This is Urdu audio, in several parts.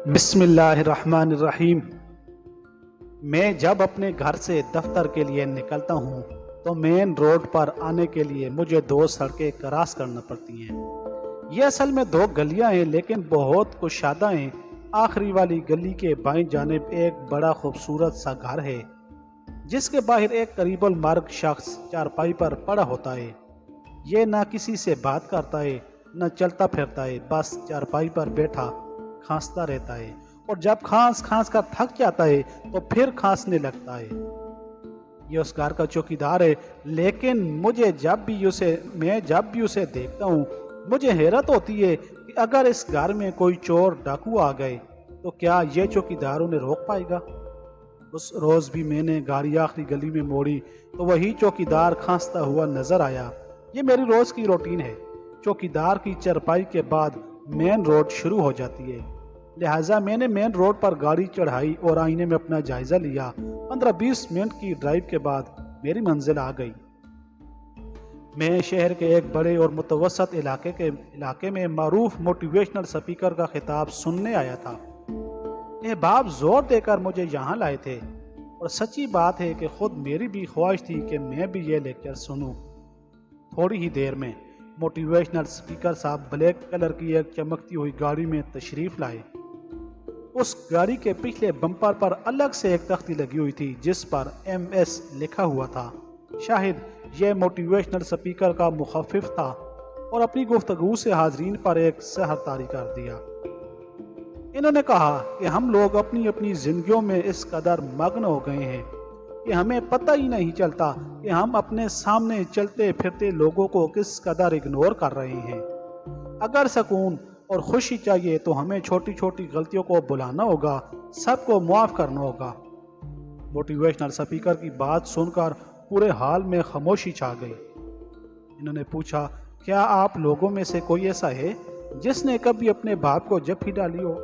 بسم اللہ الرحمن الرحیم۔ میں جب اپنے گھر سے دفتر کے لیے نکلتا ہوں تو مین روڈ پر آنے کے لیے مجھے دو سڑکیں کراس کرنا پڑتی ہیں۔ یہ اصل میں دو گلیاں ہیں لیکن بہت کشادہ ہیں۔ آخری والی گلی کے بائیں جانب ایک بڑا خوبصورت سا گھر ہے جس کے باہر ایک قریب المرگ شخص چارپائی پر پڑا ہوتا ہے۔ یہ نہ کسی سے بات کرتا ہے نہ چلتا پھرتا ہے، بس چارپائی پر بیٹھا کھانستا رہتا ہے، اور جب کھانس کر تھک جاتا ہے تو پھر کھانسنے لگتا ہے۔ یہ اس گھر کا چوکیدار ہے، لیکن میں جب بھی اسے دیکھتا ہوں مجھے حیرت ہوتی ہے کہ اگر اس گھر میں کوئی چور ڈاکو آ گئے تو کیا یہ چوکیدار انہیں روک پائے گا؟ اس روز بھی میں نے گاڑی آخری گلی میں موڑی تو وہی چوکیدار کھانستا ہوا نظر آیا۔ یہ میری روز کی روٹین ہے۔ چوکیدار کی چارپائی کے بعد مین روڈ شروع ہو جاتی ہے، لہٰذا میں نے مین روڈ پر گاڑی چڑھائی اور آئینے میں اپنا جائزہ لیا۔ 15-20 منٹ کی ڈرائیو کے بعد میری منزل آ گئی۔ میں شہر کے ایک بڑے اور متوسط علاقے میں معروف موٹیویشنل سپیکر کا خطاب سننے آیا تھا۔ احباب زور دے کر مجھے یہاں لائے تھے، اور سچی بات ہے کہ خود میری بھی خواہش تھی کہ میں بھی یہ لیکچر سنوں۔ تھوڑی ہی دیر میں موٹیویشنل سپیکر صاحب بلیک کلر کی ایک چمکتی ہوئی گاڑی میں تشریف لائے۔ اس گاڑی کے پچھلے بمپر پر الگ سے ایک تختی لگی ہوئی تھی جس پر MS لکھا ہوا تھا۔ شاہد یہ موٹیویشنل سپیکر کا مخفف تھا، اور اپنی گفتگو سے حاضرین پر ایک سحر طاری کر دیا۔ انہوں نے کہا کہ ہم لوگ اپنی اپنی زندگیوں میں اس قدر مگن ہو گئے ہیں کہ ہمیں پتہ ہی نہیں چلتا کہ ہم اپنے سامنے چلتے پھرتے لوگوں کو کس قدر اگنور کر رہے ہیں۔ اگر سکون اور خوشی چاہیے تو ہمیں چھوٹی چھوٹی غلطیوں کو بھلانا ہوگا، سب کو معاف کرنا ہوگا۔ موٹیویشنل سپیکر کی بات سن کر پورے حال میں خاموشی چھا گئی۔ انہوں نے پوچھا، کیا آپ لوگوں میں سے کوئی ایسا ہے جس نے کبھی اپنے باپ کو جپھی ڈالی ہو؟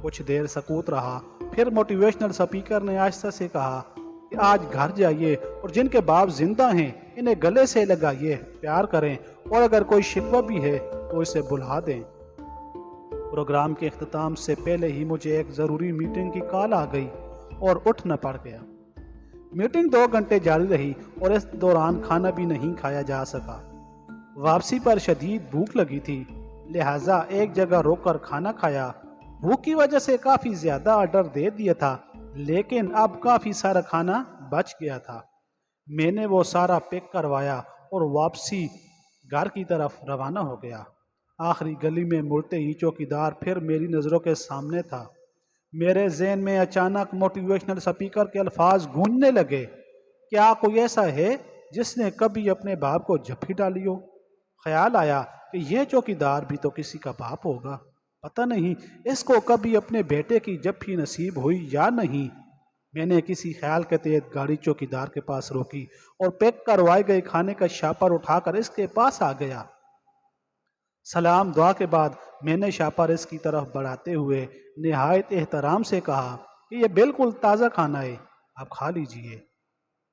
کچھ دیر سکوت رہا، پھر موٹیویشنل سپیکر نے آہستہ سے کہا کہ آج گھر جائیے اور جن کے باپ زندہ ہیں انہیں گلے سے لگائیے، پیار کریں، اور اگر کوئی شکوہ بھی ہے تو اسے بلا دیں۔ پروگرام کے اختتام سے پہلے ہی مجھے ایک ضروری میٹنگ کی کال آ گئی اور اٹھنا پڑ گیا۔ میٹنگ 2 گھنٹے جاری رہی اور اس دوران کھانا بھی نہیں کھایا جا سکا۔ واپسی پر شدید بھوک لگی تھی، لہٰذا ایک جگہ روک کر کھانا کھایا۔ بھوک کی وجہ سے کافی زیادہ آرڈر دے دیا تھا، لیکن اب کافی سارا کھانا بچ گیا تھا۔ میں نے وہ سارا پیک کروایا اور واپسی گھر کی طرف روانہ ہو گیا۔ آخری گلی میں مڑتے ہی چوکیدار پھر میری نظروں کے سامنے تھا۔ میرے ذہن میں اچانک موٹیویشنل سپیکر کے الفاظ گونجنے لگے، کیا کوئی ایسا ہے جس نے کبھی اپنے باپ کو جپھی ڈالی ہو؟ خیال آیا کہ یہ چوکیدار بھی تو کسی کا باپ ہوگا، پتہ نہیں اس کو کبھی اپنے بیٹے کی جپھی نصیب ہوئی یا نہیں۔ میں نے کسی خیال کے تحت گاڑی چوکیدار کے پاس روکی اور پیک کروائے گئے کھانے کا شاپر اٹھا کر اس کے پاس آ گیا۔ سلام دعا کے بعد میں نے شاپر اس کی طرف بڑھاتے ہوئے نہایت احترام سے کہا کہ یہ بالکل تازہ کھانا ہے، آپ کھا لیجئے۔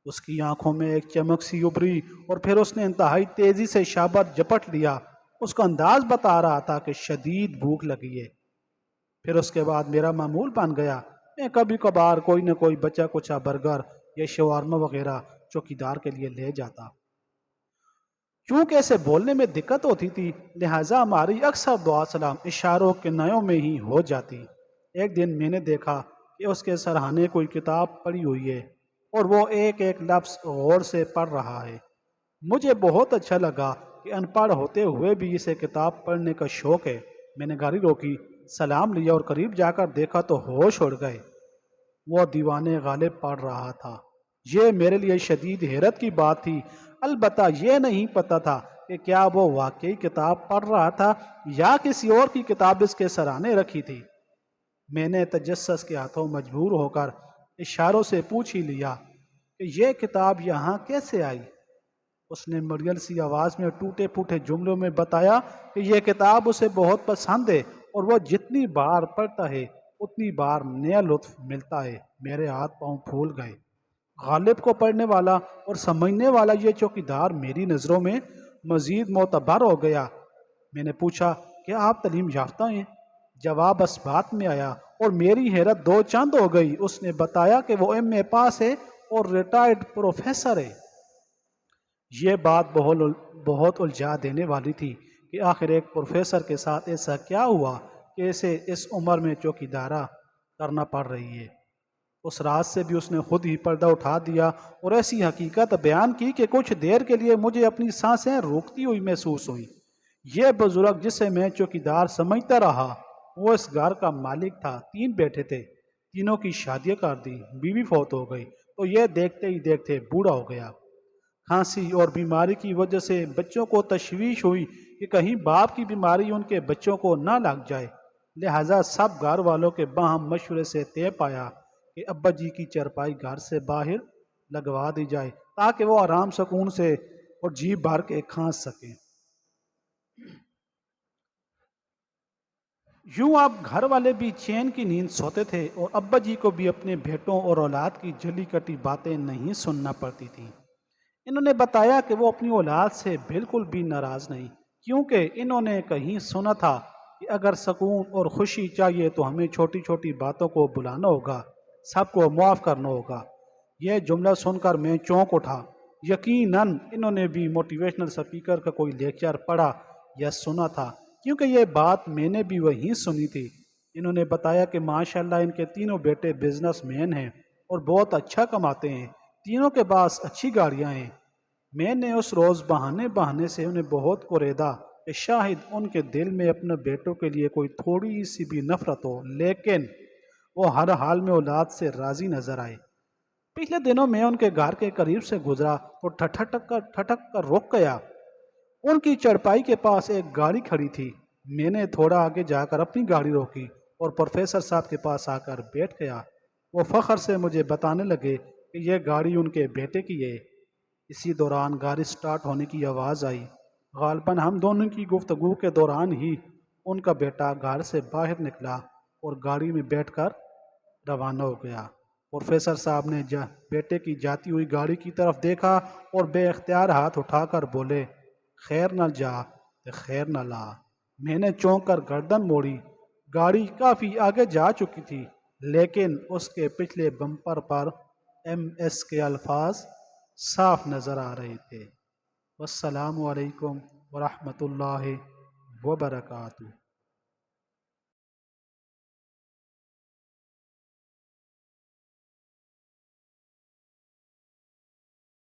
اس کی آنکھوں میں ایک چمک سی ابھری اور پھر اس نے انتہائی تیزی سے شاپر جپٹ لیا۔ اس کا انداز بتا رہا تھا کہ شدید بھوک لگی ہے۔ پھر اس کے بعد میرا معمول بن گیا، میں کبھی کبھار کوئی نہ کوئی بچا کچا برگر یا شاورما وغیرہ چوکیدار کے لیے لے جاتا۔ چونکہ اسے بولنے میں دقت ہوتی تھی، لہٰذا ہماری اکثر دعا سلام اشاروں کنایوں میں ہی ہو جاتی۔ ایک دن میں نے دیکھا کہ اس کے سرہانے کوئی کتاب پڑی ہوئی ہے اور وہ ایک ایک لفظ غور سے پڑھ رہا ہے۔ مجھے بہت اچھا لگا کہ ان پڑھ ہوتے ہوئے بھی اسے کتاب پڑھنے کا شوق ہے۔ میں نے گاڑی روکی، سلام لیا اور قریب جا کر دیکھا تو ہوش اڑ گئے۔ وہ دیوان غالب پڑھ رہا تھا۔ یہ میرے لیے شدید حیرت کی بات تھی، البتہ یہ نہیں پتا تھا کہ کیا وہ واقعی کتاب پڑھ رہا تھا یا کسی اور کی کتاب اس کے سرانے رکھی تھی۔ میں نے تجسس کے ہاتھوں مجبور ہو کر اشاروں سے پوچھ ہی لیا کہ یہ کتاب یہاں کیسے آئی؟ اس نے مریل سی آواز میں ٹوٹے پھوٹے جملوں میں بتایا کہ یہ کتاب اسے بہت پسند ہے اور وہ جتنی بار پڑھتا ہے اتنی بار نیا لطف ملتا ہے۔ میرے ہاتھ پاؤں پھول گئے۔ غالب کو پڑھنے والا اور سمجھنے والا یہ چوکیدار میری نظروں میں مزید معتبر ہو گیا۔ میں نے پوچھا، کیا آپ تعلیم یافتہ ہیں؟ جواب اس بات میں آیا اور میری حیرت دو چند ہو گئی۔ اس نے بتایا کہ وہ ایم اے پاس ہے اور ریٹائرڈ پروفیسر ہے۔ یہ بات بہت الجھا دینے والی تھی کہ آخر ایک پروفیسر کے ساتھ ایسا کیا ہوا کہ اسے اس عمر میں چوکیدارا کرنا پڑ رہی ہے۔ اس رات سے بھی اس نے خود ہی پردہ اٹھا دیا اور ایسی حقیقت بیان کی کہ کچھ دیر کے لیے مجھے اپنی سانسیں روکتی ہوئی محسوس ہوئی۔ یہ بزرگ جسے میں چوکیدار سمجھتا رہا، وہ اس گھر کا مالک تھا۔ 3 بیٹے تھے، تینوں کی شادیاں کر دی، بیوی فوت ہو گئی تو یہ دیکھتے ہی دیکھتے بوڑھا ہو گیا۔ کھانسی اور بیماری کی وجہ سے بچوں کو تشویش ہوئی کہ کہیں باپ کی بیماری ان کے بچوں کو نہ لگ جائے، لہٰذا سب گھر والوں کے باہم مشورے سے طے پایا کہ ابا جی کی چرپائی گھر سے باہر لگوا دی جائے تاکہ وہ آرام سکون سے اور جی بھر کے کھانس سکیں۔ یوں اب گھر والے بھی چین کی نیند سوتے تھے اور ابا جی کو بھی اپنے بیٹوں اور اولاد کی جلی کٹی باتیں نہیں سننا پڑتی تھیں۔ انہوں نے بتایا کہ وہ اپنی اولاد سے بالکل بھی ناراض نہیں، کیونکہ انہوں نے کہیں سنا تھا کہ اگر سکون اور خوشی چاہیے تو ہمیں چھوٹی چھوٹی باتوں کو بلانا ہوگا، سب کو معاف کرنا ہوگا۔ یہ جملہ سن کر میں چونک اٹھا۔ یقیناً انہوں نے بھی موٹیویشنل سپیکر کا کوئی لیکچر پڑھا یا سنا تھا، کیونکہ یہ بات میں نے بھی وہیں سنی تھی۔ انہوں نے بتایا کہ ماشاءاللہ ان کے تینوں بیٹے بزنس مین ہیں اور بہت اچھا کماتے ہیں، تینوں کے پاس اچھی گاڑیاں ہیں۔ میں نے اس روز بہانے سے انہیں بہت کوریدا کہ شاید ان کے دل میں اپنے بیٹوں کے لیے کوئی تھوڑی سی بھی نفرت ہو، لیکن وہ ہر حال میں اولاد سے راضی نظر آئے۔ پچھلے دنوں میں ان کے گھر کے قریب سے گزرا تو ٹھٹک کر رک گیا۔ ان کی چرپائی کے پاس ایک گاڑی کھڑی تھی۔ میں نے تھوڑا آگے جا کر اپنی گاڑی روکی اور پروفیسر صاحب کے پاس آ کر بیٹھ گیا۔ وہ فخر سے مجھے بتانے لگے کہ یہ گاڑی ان کے بیٹے کی ہے۔ اسی دوران گاڑی سٹارٹ ہونے کی آواز آئی۔ غالباً ہم دونوں کی گفتگو کے دوران ہی ان کا بیٹا گھر سے باہر نکلا اور گاڑی میں بیٹھ کر روانہ ہو گیا۔ پروفیسر صاحب نے بیٹے کی جاتی ہوئی گاڑی کی طرف دیکھا اور بے اختیار ہاتھ اٹھا کر بولے، خیر نہ جا تے خیر نہ لا۔ میں نے چونک کر گردن موڑی۔ گاڑی کافی آگے جا چکی تھی، لیکن اس کے پچھلے بمپر پر ایم ایس کے الفاظ صاف نظر آ رہے تھے۔ والسلام علیکم ورحمۃ اللہ وبرکاتہ۔